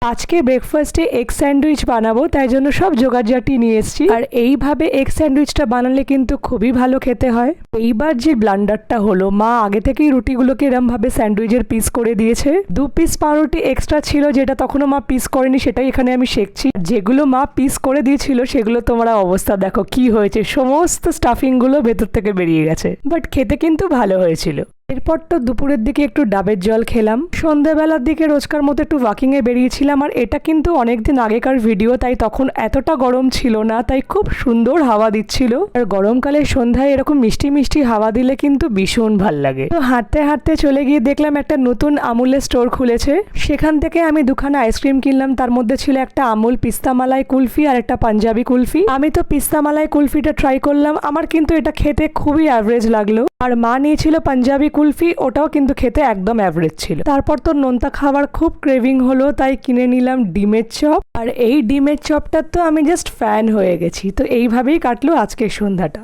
আজকে ব্রেকফাস্টে egg sandwich বানাবো, তাই জন্য সব জোগাড়জাটি নিয়ে এসেছি। আর এইভাবে এগ স্যান্ডউইচটা বানালে কিন্তু খুবই ভালো খেতে হয়। এইবার যে ব্লান্ডারটা হলো, মা আগে থেকেই রুটিগুলোকে এরম ভাবে স্যান্ডউইচের পিস করে দিয়েছে। 2 পিস পাউরুটি এক্সট্রা ছিল, যেটা তখনও মা পিস করেনি, সেটাই এখানে আমি শেখছি। যেগুলো মা পিস করে দিয়েছিল সেগুলো তোমরা অবস্থা দেখো কি হয়েছে, সমস্ত স্টাফিং গুলো ভেতর থেকে বেরিয়ে গেছে। বাট খেতে কিন্তু ভালো হয়েছিল। এরপর তো দুপুরের দিকে একটু ডাবের জল খেলাম। সন্ধ্যাবেলার দিকে রোজকার মতো একটু ওয়াকিংয়ে বেরিয়েছিলাম। আর এটা কিন্তু অনেকদিন আগেকার ভিডিও, তাই তখন এতটা গরম ছিল না, তাই খুব সুন্দর হাওয়া দিচ্ছিল। আর গরমকালে সন্ধ্যায় এরকম মিষ্টি মিষ্টি হাওয়া দিলে কিন্তু ভীষণ ভাল লাগে। তো হাঁটতে হাঁটতে চলে গিয়ে দেখলাম একটা নতুন আমুলের স্টোর খুলেছে। সেখান থেকে আমি দুখানা আইসক্রিম কিনলাম। তার মধ্যে ছিল একটা আমুল পিস্তা মালাই কুলফি আর একটা পাঞ্জাবি কুলফি। আমি তো পিস্তা মালাই কুলফিটা ট্রাই করলাম, আমার কিন্তু এটা খেতে খুবই অ্যাভারেজ লাগলো। আর মা নিয়েছিল পাঞ্জাবি কুলফি, ওটাও কিন্তু খেতে একদম অ্যাভারেজ ছিল। তারপর তো নোনতা খাবার খুব ক্রেভিং হলো, তাই কিনে নিলাম ডিমের চপ। আর এই ডিমের চপটার তো আমি জাস্ট ফ্যান হয়ে গেছি। তো এইভাবেই কাটলো আজকের সন্ধ্যাটা।